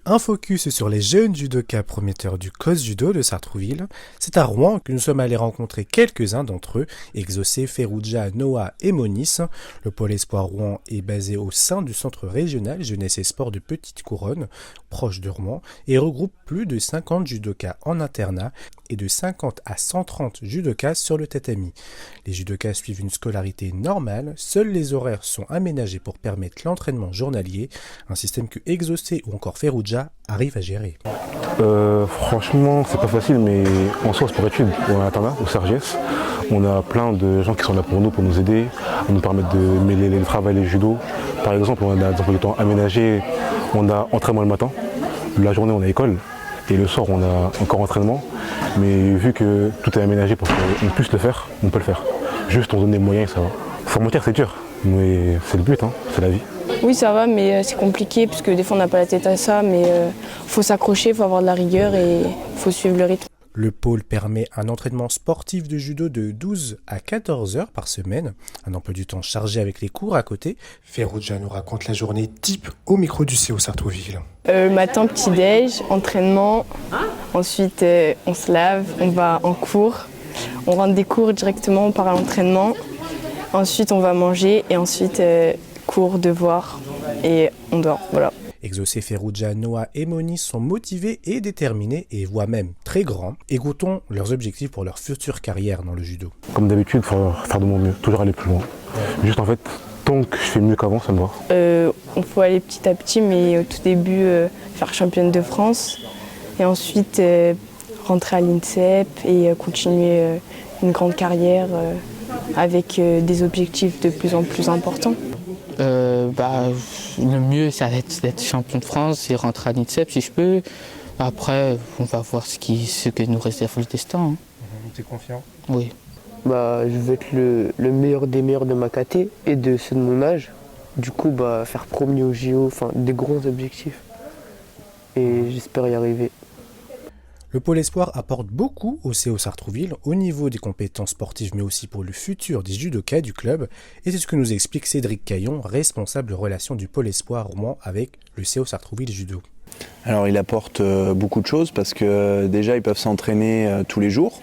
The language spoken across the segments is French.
Un focus sur les jeunes judokas prometteurs du COS Judo de Sartrouville. C'est à Rouen que nous sommes allés rencontrer quelques-uns d'entre eux, Exocé, Ferrugia, Noah et Monis. Le pôle Espoir Rouen est basé au sein du centre régional Jeunesse et Sport de Petite Couronne, proche de Rouen, et regroupe plus de 50 judokas en internat et de 50 à 130 judokas sur le tatami. Les judokas suivent une scolarité normale, seuls les horaires sont aménagés pour permettre l'entraînement journalier, un système que Exocé ou encore Ferrugia arrive à gérer. Franchement, c'est pas facile, mais en soi, c'est pour études. On a un internat au CRGS. On a plein de gens qui sont là pour nous aider, à nous permettre de mêler le travail et le judo. Par exemple, on a des emplois du temps aménagés, on a entraînement le matin, la journée on a école, et le soir on a encore entraînement. Mais vu que tout est aménagé pour qu'on puisse le faire, on peut le faire. Juste on donne les moyens et ça va. Sans mentir, c'est dur, mais c'est le but, c'est la vie. Oui, ça va, mais c'est compliqué parce que des fois on n'a pas la tête à ça, mais faut s'accrocher, faut avoir de la rigueur et faut suivre le rythme. Le pôle permet un entraînement sportif de judo de 12 à 14 heures par semaine, un emploi du temps chargé avec les cours à côté. Ferrugia nous raconte la journée type au micro du CO Sartrouville. Matin, petit-déj, entraînement, ensuite on se lave, on va en cours, on rentre des cours directement, on part à l'entraînement, ensuite on va manger et ensuite cours, devoirs et on dort, voilà. Exocé, Ferrugia, Noah et Monis sont motivés et déterminés et voire même très grands. Écoutons leurs objectifs pour leur future carrière dans le judo. Comme d'habitude, il faut faire de mon mieux, toujours aller plus loin. Juste en fait, tant que je fais mieux qu'avant, ça me va. On faut aller petit à petit, mais au tout début, faire championne de France et ensuite rentrer à l'INSEP et continuer une grande carrière avec des objectifs de plus en plus importants. Le mieux, ça va être d'être champion de France et rentrer à l'INSEP si je peux. Après, on va voir ce que nous réserve le destin. Tu es confiant ? Oui. Je veux être le meilleur des meilleurs de ma caté et de ceux de mon âge. Du coup, faire premier au JO, des gros objectifs. Et j'espère y arriver. Le pôle Espoir apporte beaucoup au CO Sartrouville au niveau des compétences sportives mais aussi pour le futur des judokas du club. Et c'est ce que nous explique Cédric Caillon, responsable relations du pôle Espoir Rouen avec le CO Sartrouville Judo. Alors il apporte beaucoup de choses parce que déjà ils peuvent s'entraîner tous les jours.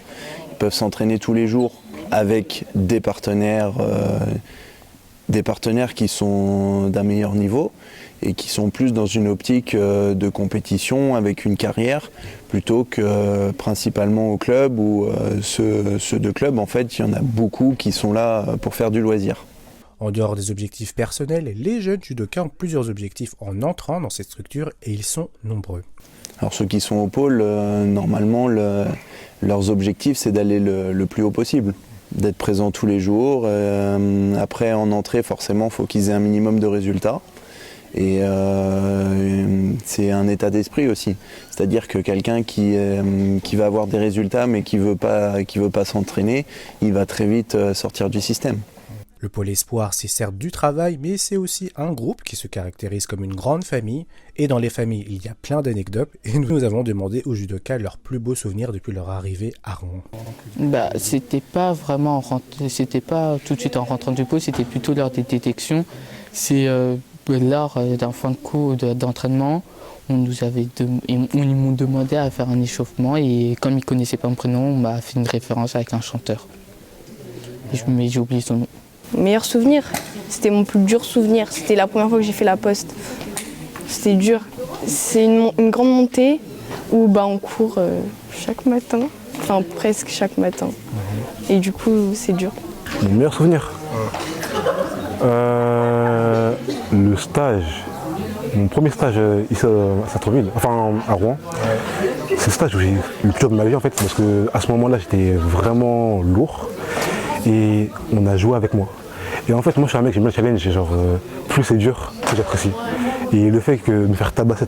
Ils peuvent s'entraîner tous les jours avec des partenaires qui sont d'un meilleur niveau et qui sont plus dans une optique de compétition avec une carrière plutôt que principalement au club où ceux de club, en fait, il y en a beaucoup qui sont là pour faire du loisir. En dehors des objectifs personnels, les jeunes judokas ont plusieurs objectifs en entrant dans cette structure et ils sont nombreux. Alors ceux qui sont au pôle, normalement, leurs objectifs, c'est d'aller le plus haut possible, d'être présents tous les jours. Après, en entrée, forcément, il faut qu'ils aient un minimum de résultats. Et c'est un état d'esprit aussi. C'est-à-dire que quelqu'un qui va avoir des résultats mais qui veut pas s'entraîner, il va très vite sortir du système. Le pôle Espoir, c'est certes du travail, mais c'est aussi un groupe qui se caractérise comme une grande famille. Et dans les familles, il y a plein d'anecdotes. Et nous avons demandé aux judokas leurs plus beaux souvenirs depuis leur arrivée à Rouen. C'était pas tout de suite en rentrant du pôle, c'était plutôt lors des détections. C'est lors d'un fin de cours d'entraînement, ils m'ont demandé à faire un échauffement et comme ils ne connaissaient pas mon prénom, on m'a fait une référence avec un chanteur. Mais j'ai oublié son nom. Meilleur souvenir, c'était mon plus dur souvenir, c'était la première fois que j'ai fait la poste. C'était dur. C'est une grande montée où on court chaque matin, presque chaque matin. Et du coup, c'est dur. Mon meilleur souvenir le stage, mon premier stage ici à Sartrouville, à Rouen, c'est le stage où j'ai eu le plus dur de ma vie en fait, parce qu'à ce moment-là j'étais vraiment lourd et on a joué avec moi. Et en fait moi je suis un mec, j'aime bien le challenge, plus c'est dur, plus j'apprécie. Et le fait de me faire tabasser,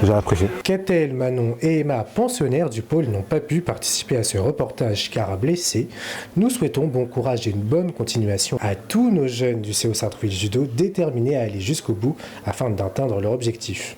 j'ai apprécié. Catel, Manon et Emma, pensionnaires du pôle, n'ont pas pu participer à ce reportage car blessés. Nous souhaitons bon courage et une bonne continuation à tous nos jeunes du CO Sartrouville Judo déterminés à aller jusqu'au bout afin d'atteindre leur objectif.